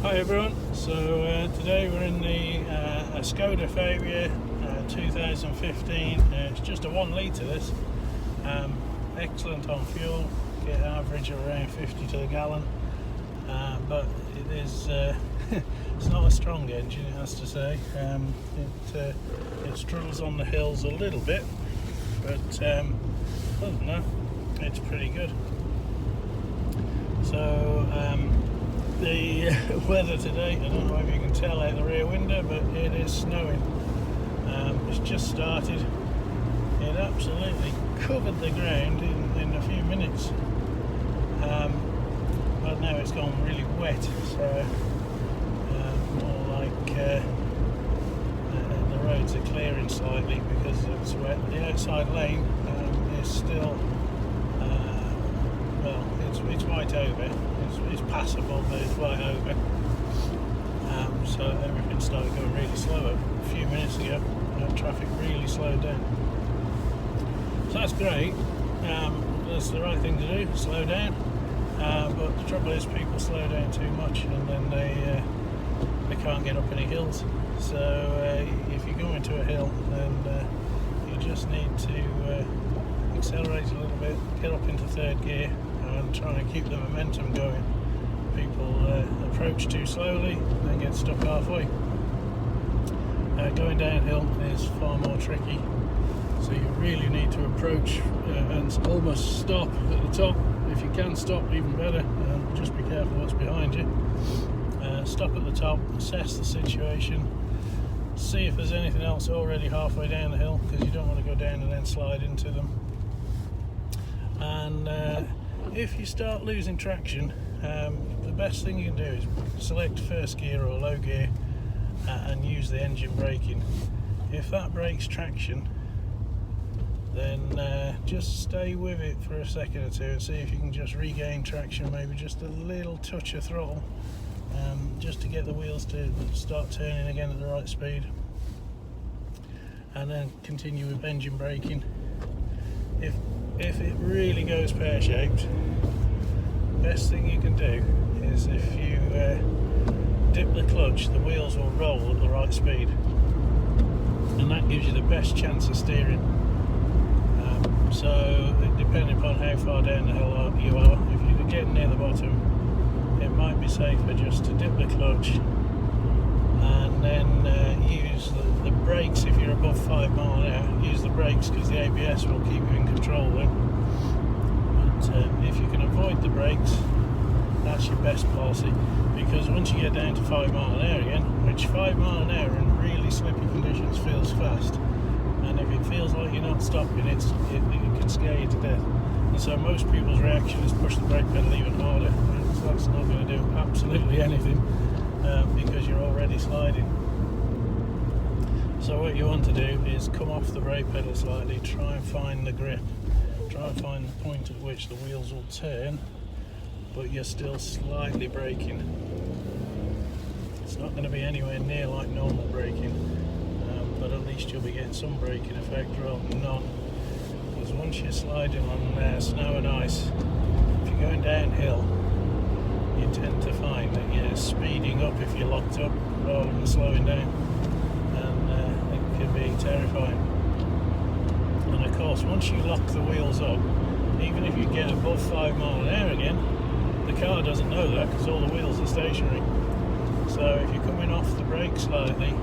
Hi everyone, so today we're in the Skoda Fabia 2015. It's just a 1 litre this, excellent on fuel, get an average of around 50 to the gallon, but it is it's not a strong engine, it has to say. It struggles on the hills a little bit, but other than that it's pretty good. So the weather today, I don't know if you can tell out the rear window, but it is snowing. It's just started. It absolutely covered the ground in a few minutes, but now it's gone really wet, so more like the roads are clearing slightly because it's wet. The outside lane is still it's white over. It's passable, but it's white over. So everything started going really slow a few minutes ago. Traffic really slowed down. So that's great. That's the right thing to do, slow down. But the trouble is people slow down too much and then they can't get up any hills. So if you go into a hill, then you just need to accelerate a little bit, get up into third gear and try and keep the momentum going. People approach too slowly, then get stuck halfway. Going downhill is far more tricky, so you really need to approach and almost stop at the top. If you can stop, even better. Just be careful what's behind you. Stop at the top, assess the situation, see if there's anything else already halfway down the hill, because you don't want to go down and then slide into them. And if you start losing traction, the best thing you can do is select first gear or low gear and use the engine braking. If that breaks traction, then just stay with it for a second or two and see if you can just regain traction, maybe just a little touch of throttle, just to get the wheels to start turning again at the right speed, and then continue with engine braking. If it really goes pear-shaped, best thing you can do is if you dip the clutch, the wheels will roll at the right speed, and that gives you the best chance of steering. So depending upon how far down the hill you are, if you're getting near the bottom, it might be safer just to dip the clutch and then use the brakes. If you're above 5 miles an hour, use the brakes, because the ABS will keep you in control then. But if you can avoid the brakes, that's your best policy, because once you get down to 5 miles an hour again, which 5 miles an hour in really slippy conditions feels fast, and if it feels like you're not stopping, it can scare you to death. And so most people's reaction is push the brake pedal even harder. So that's not going to do absolutely anything, because you're already sliding. So what you want to do is come off the brake pedal slightly, try and find the grip, try and find the point at which the wheels will turn, but you're still slightly braking. It's not going to be anywhere near like normal braking, but at least you'll be getting some braking effect rather than none. Because once you're sliding on snow and ice, if you're going downhill, you tend to find that you're speeding up if you're locked up rather than slowing down, and it can be terrifying. And of course, once you lock the wheels up, even if you get above 5 miles an hour again, the car doesn't know that because all the wheels are stationary. So if you're coming off the brake slightly,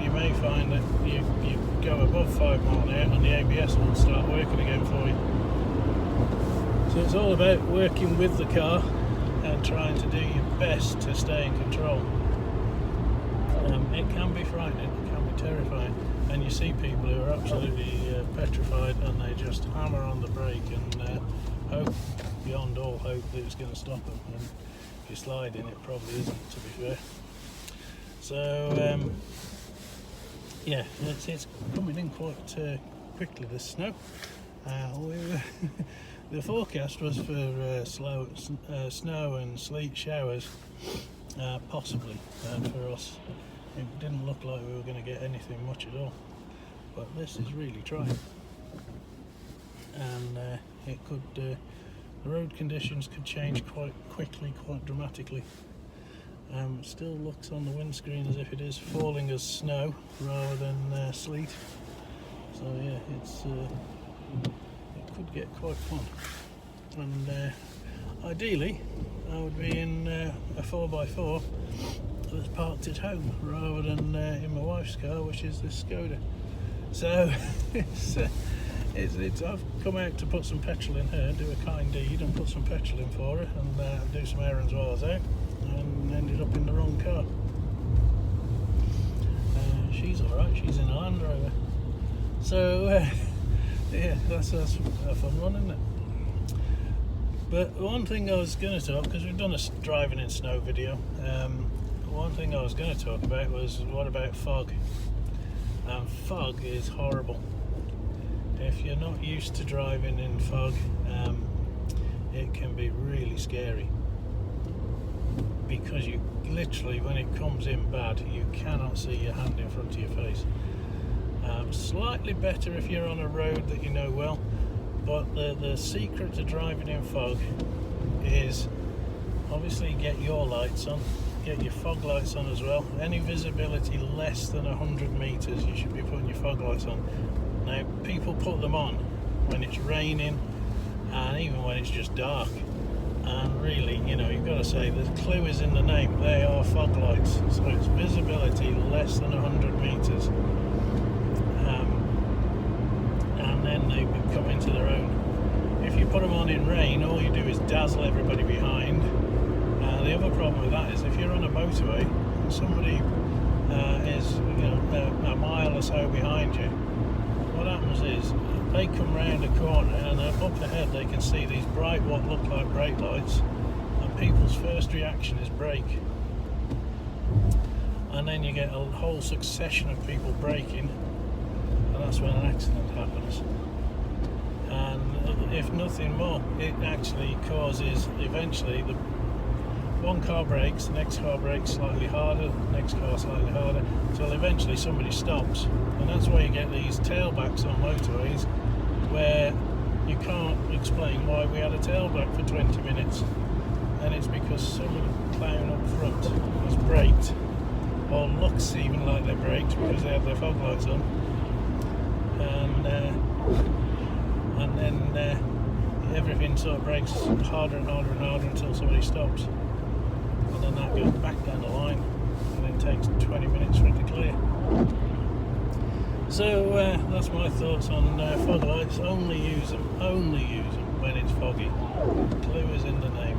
you may find that you go above 5 miles an hour and the ABS will start working again for you. So it's all about working with the car and trying to do your best to stay in control. It can be frightening, it can be terrifying, and you see people who are absolutely petrified and they just hammer on the brake and hope beyond all hope that it's going to stop them. And if you're sliding, it probably isn't, to be fair. So yeah, it's coming in quite quickly, this snow. The forecast was for snow and sleet showers, possibly for us. It didn't look like we were going to get anything much at all, but this is really trying. And it could, the road conditions could change quite quickly, quite dramatically. It still looks on the windscreen as if it is falling as snow rather than sleet. So yeah, it could get quite fun. And ideally, I would be in a 4x4 that's parked at home rather than in my wife's car, which is this Skoda. So I've come out to put some petrol in her, do a kind deed and put some petrol in for her, and do some errands while I was out, and ended up in the wrong car. She's alright, she's in a Land Rover. So yeah, that's a fun one, isn't it? But one thing I was going to talk, because we've done a driving in snow video, one thing I was going to talk about was, what about fog? Fog is horrible. If you're not used to driving in fog, it can be really scary, because you literally, when it comes in bad, you cannot see your hand in front of your face. Slightly better if you're on a road that you know well, but the secret to driving in fog is obviously get your lights on, get your fog lights on as well. Any visibility less than 100 meters, you should be putting your fog lights on. Now, people put them on when it's raining and even when it's just dark, and really, you know, you've got to say the clue is in the name. They are fog lights, so it's visibility less than 100 meters, and then they come into their own. If you put them on in rain, all you do is dazzle everybody behind. The other problem with that is, if you're on a motorway and somebody is, you know, a mile or so behind you, what happens is they come round a corner and up ahead they can see these bright, what look like brake lights, and people's first reaction is brake, and then you get a whole succession of people braking, and that's when an accident happens. And if nothing more, it actually causes, eventually the one car brakes, the next car brakes slightly harder, the next car slightly harder, until eventually somebody stops. And that's why you get these tailbacks on motorways, where you can't explain why we had a tailback for 20 minutes. And it's because some clown up front has braked, or looks even like they braked because they have their fog lights on. And then everything sort of brakes harder and harder and harder until somebody stops. And then that goes back down the line, and it takes 20 minutes for it to clear. So that's my thoughts on fog lights. Only use them when it's foggy. Clue is in the name.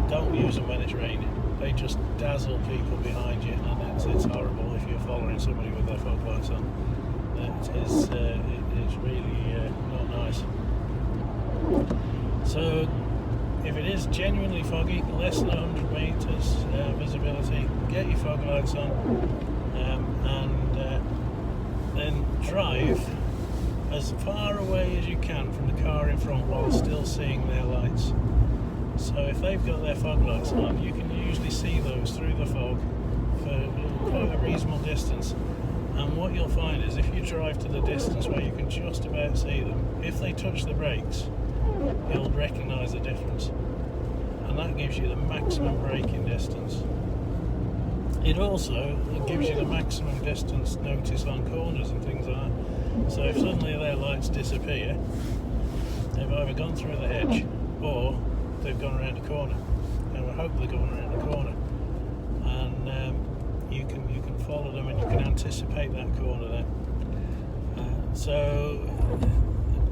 Don't use them when it's raining. They just dazzle people behind you, and it's horrible if you're following somebody with their fog lights on. It's really not nice. So if it is genuinely foggy, less than 100 meters visibility, get your fog lights on, and then drive as far away as you can from the car in front while still seeing their lights. So if they've got their fog lights on, you can usually see those through the fog for quite a reasonable distance. And what you'll find is, if you drive to the distance where you can just about see them, if they touch the brakes, you'll recognise the difference, and that gives you the maximum braking distance. It also gives you the maximum distance notice on corners and things like that. So if suddenly their lights disappear, they've either gone through the hedge or they've gone around a corner, and we hope they're going around a corner, and you can follow them and you can anticipate that corner there. So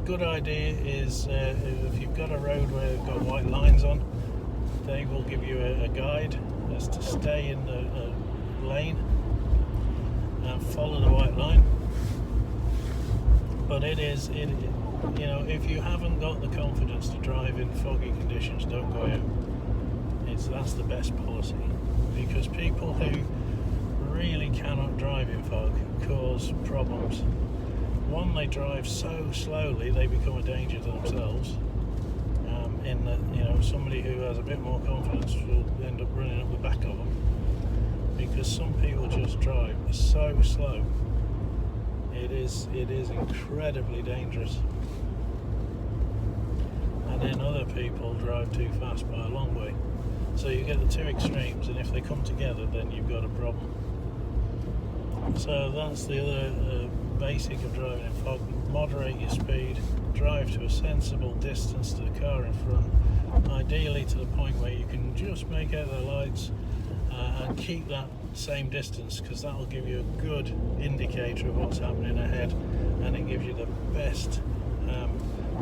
good idea is, if you've got a road where they've got white lines on, they will give you a guide as to stay in the lane and follow the white line. But you know, if you haven't got the confidence to drive in foggy conditions, don't go out. That's the best policy, because people who really cannot drive in fog cause problems. One, they drive so slowly they become a danger to themselves, in that, you know, somebody who has a bit more confidence will end up running up the back of them, because some people just drive so slow. It is incredibly dangerous. And then other people drive too fast by a long way. So you get the two extremes, and if they come together, then you've got a problem. So that's the other basic of driving in fog. Moderate your speed, drive to a sensible distance to the car in front, ideally to the point where you can just make out their lights, and keep that same distance, because that will give you a good indicator of what's happening ahead, and it gives you the best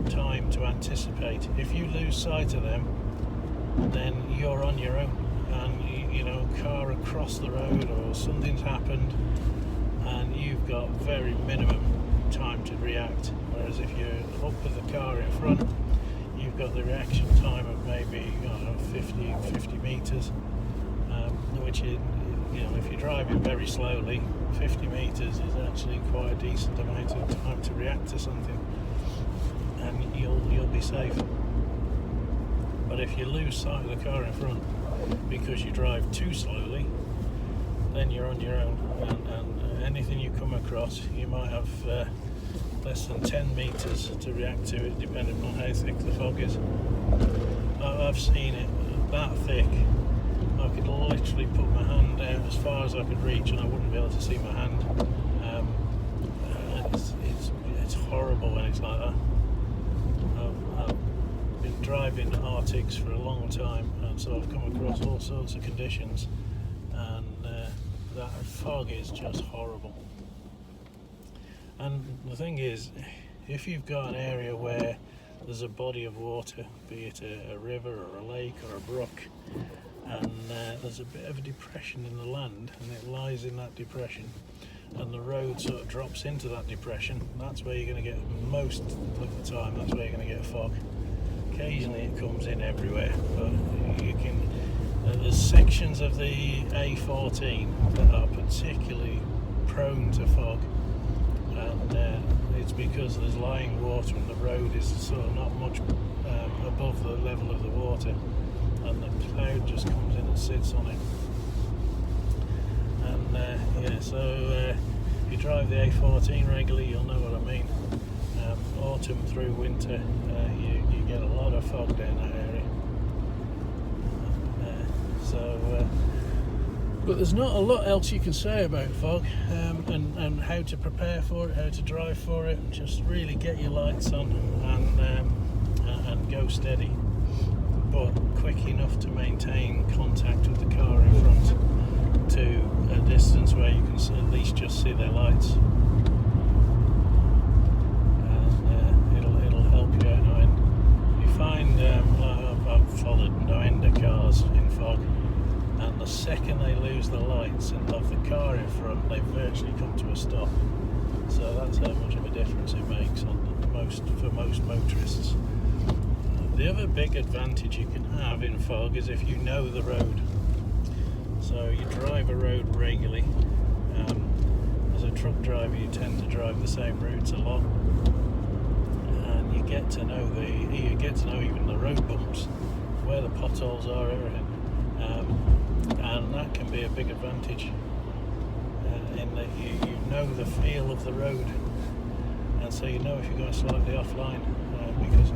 time to anticipate. If you lose sight of them, then you're on your own, and you know, car across the road or something's happened, and you've got very minimum time to react. Whereas if you're up with the car in front, you've got the reaction time of maybe, I don't know, 50 meters, which is, you know, if you're driving very slowly, 50 meters is actually quite a decent amount of time to react to something, and you'll be safe. But if you lose sight of the car in front because you drive too slowly, then you're on your own, and anything you come across, you might have less than 10 meters to react to it, depending on how thick the fog is. I've seen it that thick, I could literally put my hand out as far as I could reach and I wouldn't be able to see my hand. It's horrible when it's like that. I've been driving Arctics for a long time, and so I've come across all sorts of conditions, and that fog is just horrible. And the thing is, if you've got an area where there's a body of water, be it a river or a lake or a brook, and there's a bit of a depression in the land, and it lies in that depression, and the road sort of drops into that depression, that's where you're going to get most of the time, that's where you're going to get fog. Occasionally it comes in everywhere, but you can there's sections of the A14 that are particularly prone to fog, and it's because there's lying water and the road is sort of not much above the level of the water, and the cloud just comes in and sits on it. And yeah, so if you drive the A14 regularly, you'll know what I mean. Autumn through winter, you get a lot of fog down that area. But there's not a lot else you can say about fog, and how to prepare for it, how to drive for it. Just really get your lights on and go steady, but quick enough to maintain contact with the car in front to a distance where you can at least just see their lights. And it'll help you out. And you find I've followed no-ender cars in fog, and the second they lose the lights and of the car in front, they virtually come to a stop. So that's how much of a difference it makes for most motorists. The other big advantage you can have in fog is if you know the road. So you drive a road regularly. As a truck driver, you tend to drive the same routes a lot, and you get to know even the road bumps, where the potholes are, everything. And that can be a big advantage in that you know the feel of the road, and so you know if you're going slightly offline, because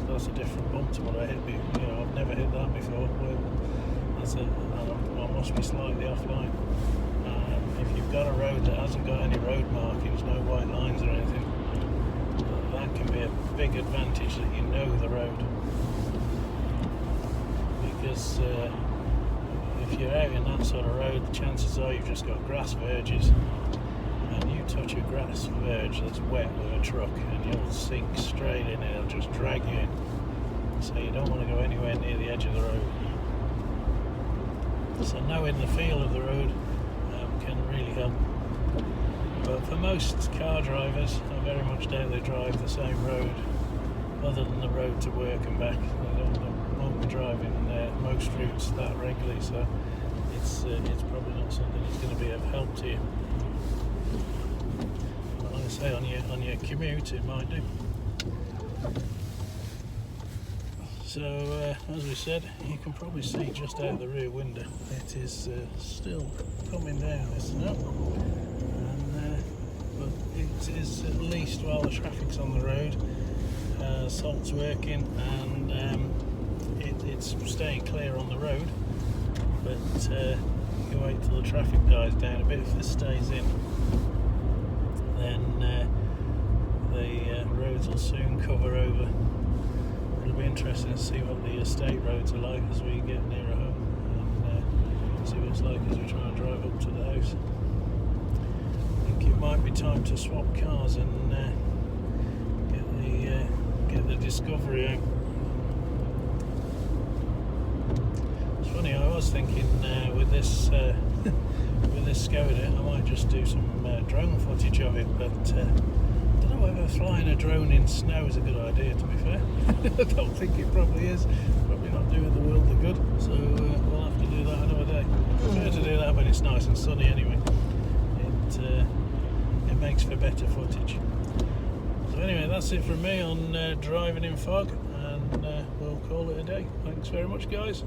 that's a different bump to what I hit. You know, I've never hit that before. I must be slightly offline. If you've got a road that hasn't got any road markings, no white lines or anything, that can be a big advantage that you know the road. Because if you're out in that sort of road, the chances are you've just got grass verges, and you touch a grass verge that's wet with a truck and you'll sink straight in and it'll just drag you in. So you don't want to go anywhere near the edge of the road. So knowing the feel of the road can really help. But for most car drivers, I very much doubt they drive the same road, other than the road to work and back. They won't be driving most routes that regularly, so it's probably not something that's going to be of help to you. But like I say, on your commute it might do. So as we said, you can probably see just out the rear window, it is still coming down, this snow, but it is, at least while the traffic's on the road, salt's working, and it's staying clear on the road. but you wait till the traffic dies down a bit. If this stays in, then the roads will soon cover over. It'll be interesting to see what the estate roads are like as we get nearer home, and see what it's like as we try and drive up to the house. I think it might be time to swap cars and get the Discovery out. It's funny, I was thinking with this with this Skoda, I might just do some drone footage of it, but I don't know whether flying a drone in snow is a good idea, to be fair. I don't think it probably is. Probably not doing the world a good, so we'll have to do that another day. I prefer to do that when it's nice and sunny anyway. It makes for better footage. So anyway, that's it from me on driving in fog, and we'll call it a day. Thanks very much, guys.